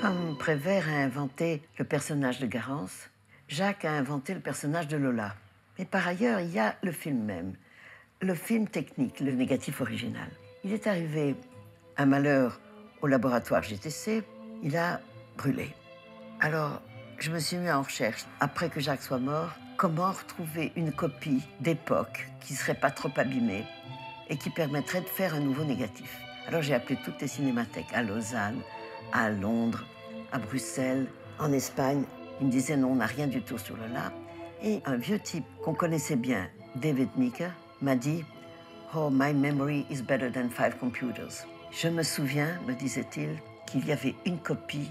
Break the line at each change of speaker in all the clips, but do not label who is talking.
Comme Prévert a inventé le personnage de Garance, Jacques a inventé le personnage de Lola. Mais par ailleurs, il y a le film même, le film technique, le négatif original. Il est arrivé un malheur au laboratoire GTC, il a brûlé. Alors, je me suis mis en recherche, après que Jacques soit mort, comment retrouver une copie d'époque qui ne serait pas trop abîmée et qui permettrait de faire un nouveau négatif. Alors j'ai appelé toutes les cinémathèques, à Lausanne, à Londres, à Bruxelles, en Espagne. Ils me disaient non, on n'a rien du tout sur Lola. Et un vieux type qu'on connaissait bien, David Meeker, m'a dit « Oh, my memory is better than 5 computers ». Je me souviens, me disait-il, qu'il y avait une copie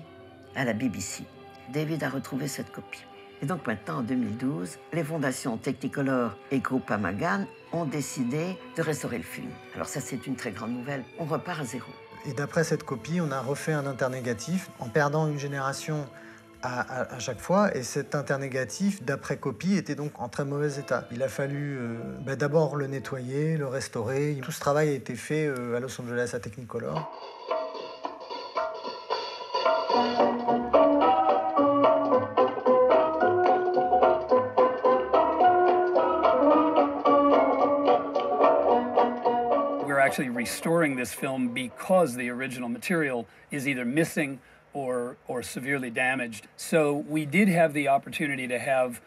à la BBC. David a retrouvé cette copie. Et donc maintenant, en 2012, les fondations Technicolor et Groupe Amagan ont décidé de restaurer le film. Alors ça, c'est une très grande nouvelle. On repart à zéro.
Et d'après cette copie, on a refait un internégatif en perdant une génération à chaque fois. Et cet internégatif, d'après copie, était donc en très mauvais état. Il a fallu d'abord le nettoyer, le restaurer. Tout ce travail a été fait à Los Angeles, à Technicolor.
Actually restoring this film because the original material is either missing or severely damaged. So we did have the opportunity to have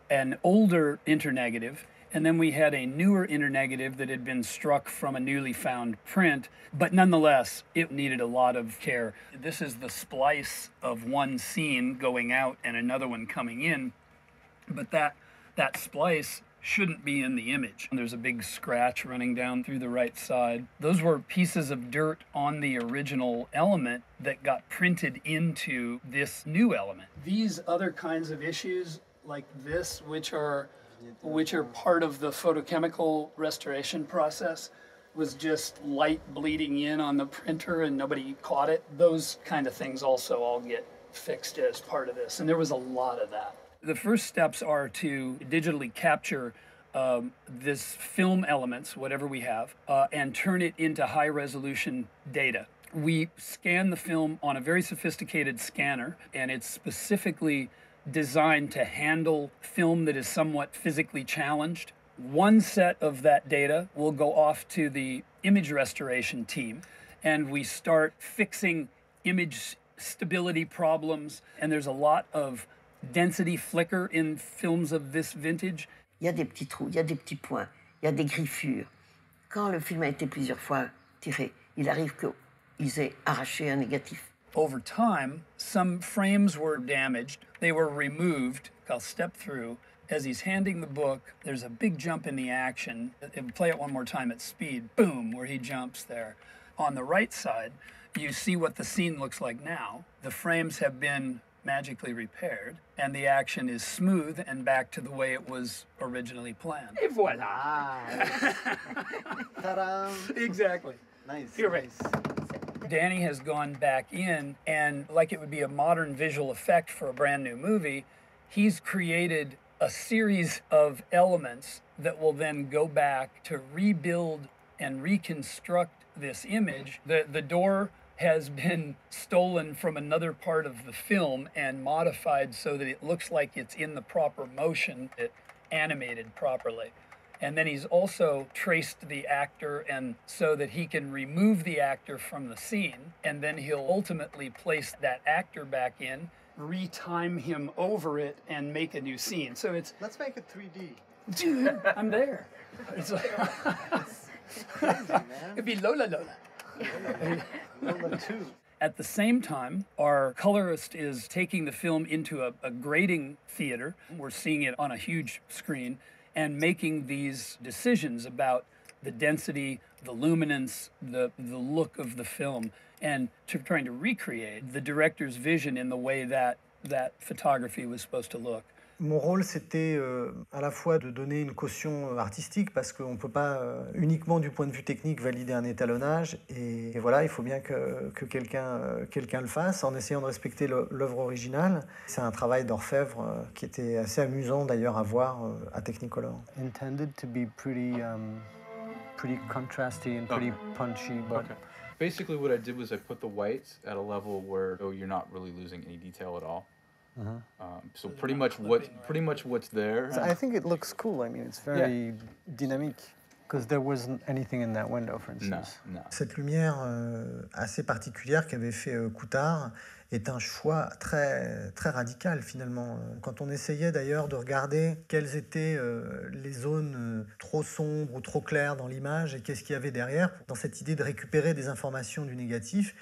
an older internegative, and then we had a newer internegative that had been struck from a newly found print, but nonetheless, it needed a lot of care. This is the splice of one scene going out and another one coming in, but that splice shouldn't be in the image. There's a big scratch running down through the right side. Those were pieces of dirt on the original element that got printed into this new element. These other kinds of issues like this, which are part of the photochemical restoration process, was just light bleeding in on the printer and nobody caught it. Those kind of things also all get fixed as part of this, and there was a lot of that. The first steps are to digitally capture this film elements, whatever we have, and turn it into high-resolution data. We scan the film on a very sophisticated scanner, and it's specifically designed to handle film that is somewhat physically challenged. One set of that data will go off to the image restoration team, and we start fixing image stability problems, and there's a lot of density flicker in films of this vintage.
Il y a des petits trous, il y a des petits points, il y a des griffures. Quand le film a été plusieurs fois tiré, il arrive qu'ils aient arraché un négatif.
Over time, some frames were damaged. They were removed. I'll step through. As he's handing the book, there's a big jump in the action. Play it one more time at speed. Boom, where he jumps there. On the right side, you see what the scene looks like now. The frames have been magically repaired, and the action is smooth and back to the way it was originally planned. Et voilà!
Ta-da!
Exactly.
Nice.
You're right. Danny has gone back in, and like it would be a modern visual effect for a brand new movie, he's created a series of elements that will then go back to rebuild and reconstruct this image. The door has been stolen from another part of the film and modified so that it looks like it's in the proper motion, it animated properly. And then he's also traced the actor and so that he can remove the actor from the scene, and then he'll ultimately place that actor back in, retime him over it, and make a new scene. So it's...
Let's make it 3D.
Dude, I'm there. It's like...
It's crazy, man.
It'd be Lola Lola.
Lola 2.
At the same time, our colorist is taking the film into a grading theater. We're seeing it on a huge screen and making these decisions about the density, the luminance, the look of the film, and trying to recreate the director's vision in the way that photography was supposed to look.
Mon rôle, c'était à la fois de donner une caution artistique, parce qu'on ne peut pas uniquement du point de vue technique valider un étalonnage. Et voilà, il faut bien que quelqu'un le fasse, en essayant de respecter l'œuvre originale. C'est un travail d'orfèvre qui était assez amusant d'ailleurs à voir à Technicolor.
Intended to be pretty contrasty and pretty punchy, but Basically, what I did was I put the whites at a level where you're not really losing any detail at all. So pretty much what's there.
I think it looks cool. I mean, it's very dynamic. Because there wasn't anything in that window, for instance.
No.
Cette lumière assez particulière qu'avait fait Coutard est un choix très, très radical finalement. Quand on essayait d'ailleurs de regarder quelles étaient les zones trop sombres ou trop claires dans l'image et qu'est-ce qu'il y avait derrière, dans cette idée de récupérer des informations du négatif,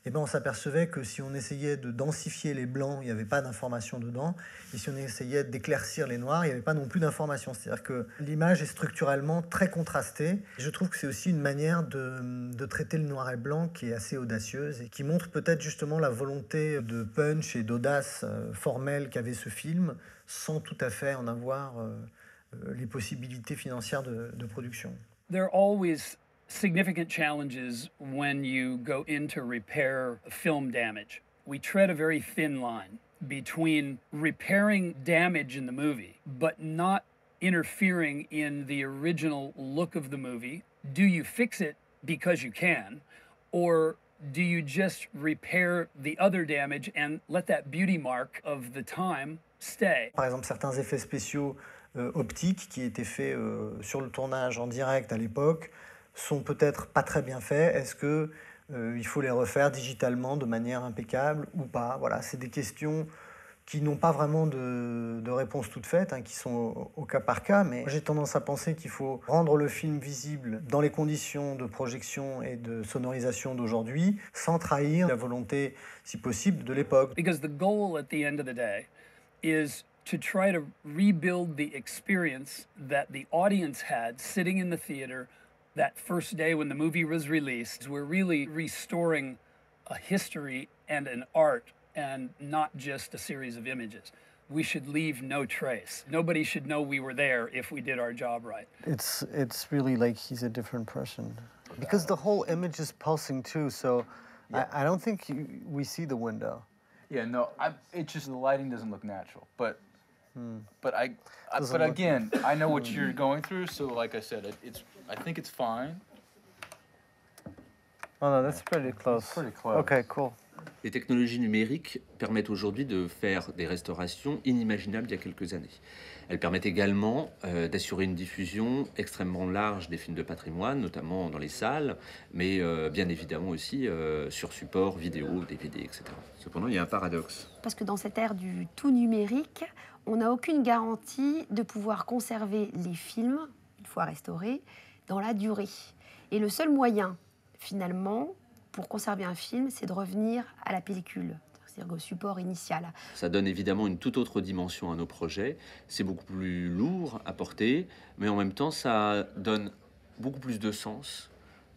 eh ben on s'apercevait que si on essayait de densifier les blancs, il n'y avait pas d'informations dedans. Et si on essayait d'éclaircir les noirs, il n'y avait pas non plus d'informations. C'est-à-dire que l'image est structurellement très contrastée. Et je trouve que c'est aussi une manière de traiter le noir et blanc qui est assez audacieuse et qui montre peut-être justement la volonté de punch et d'audace formelle qu'avait ce film, sans tout à fait en avoir les possibilités financières de production.
There are always significant challenges when you go in to repair film damage. We tread a very thin line between repairing damage in the movie, but not interfering in the original look of the movie. Do you fix it because you can, or do you just repair the other damage and let that beauty mark of the time stay?
Par exemple, certains effets spéciaux optiques qui étaient faits sur le tournage en direct à l'époque sont peut-être pas très bien faits. Est-ce que il faut les refaire digitalement de manière impeccable ou pas? Voilà, c'est des questions qui n'ont pas vraiment de réponse toute faite, qui sont au cas par cas, mais j'ai tendance à penser qu'il faut rendre le film visible dans les conditions de projection et de sonorisation d'aujourd'hui, sans trahir la volonté, si possible, de l'époque.
Because the goal at the end of the day is to try to rebuild the experience that the audience had sitting in the theater that first day when the movie was released. We're really restoring a history and an art and not just a series of images. We should leave no trace. Nobody should know we were there if we did our job right.
It's really like he's a different person. Because the whole image is pulsing too, so I don't think we see the window.
Yeah, no, it's just the lighting doesn't look natural. But again, I know what you're going through, so like I said, I think it's fine.
Oh no, that's pretty close.
It's pretty close.
Okay, cool.
Les technologies numériques permettent aujourd'hui de faire des restaurations inimaginables il y a quelques années. Elles permettent également d'assurer une diffusion extrêmement large des films de patrimoine, notamment dans les salles, mais bien évidemment aussi sur support vidéo, DVD, etc. Cependant, il y a un paradoxe.
Parce que dans cette ère du tout numérique, on n'a aucune garantie de pouvoir conserver les films, une fois restaurés, dans la durée. Et le seul moyen, finalement, pour conserver un film, c'est de revenir à la pellicule, c'est-à-dire au support initial.
Ça donne évidemment une toute autre dimension à nos projets. C'est beaucoup plus lourd à porter, mais en même temps, ça donne beaucoup plus de sens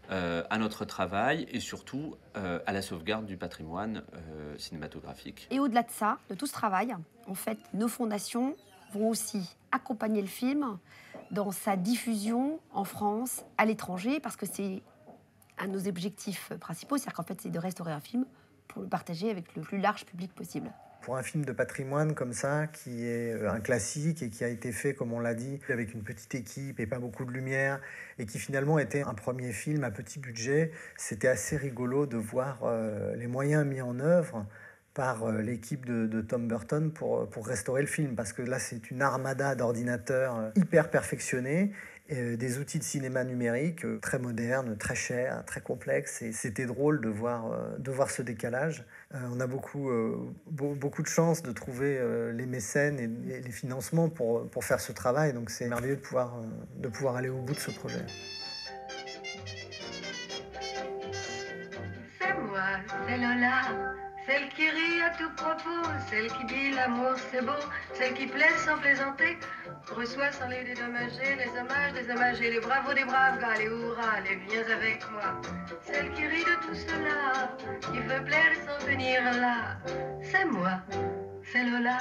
à notre travail et surtout à la sauvegarde du patrimoine cinématographique.
Et au-delà de ça, de tout ce travail, en fait, nos fondations vont aussi accompagner le film dans sa diffusion en France, à l'étranger, parce que c'est un de nos objectifs principaux, c'est-à-dire qu'en fait, c'est de restaurer un film pour le partager avec le plus large public possible.
Pour un film de patrimoine comme ça, qui est un classique et qui a été fait, comme on l'a dit, avec une petite équipe et pas beaucoup de lumière, et qui finalement était un premier film à petit budget, c'était assez rigolo de voir les moyens mis en œuvre par l'équipe de Tom Burton pour restaurer le film, parce que là, c'est une armada d'ordinateurs hyper perfectionnés, des outils de cinéma numérique très modernes, très chers, très complexes, et c'était drôle de voir ce décalage. On a beaucoup de chance de trouver les mécènes et les financements pour faire ce travail, donc c'est merveilleux de pouvoir aller au bout de ce projet.
C'est moi, c'est Lola. Celle qui rit à tout propos, celle qui dit l'amour c'est beau, celle qui plaise sans plaisanter, reçoit sans les dédommager, les hommages désommagés, les bravos des braves gars, les hurrahs, les viens avec moi. Celle qui rit de tout cela, qui veut plaire sans venir là, c'est moi, c'est Lola.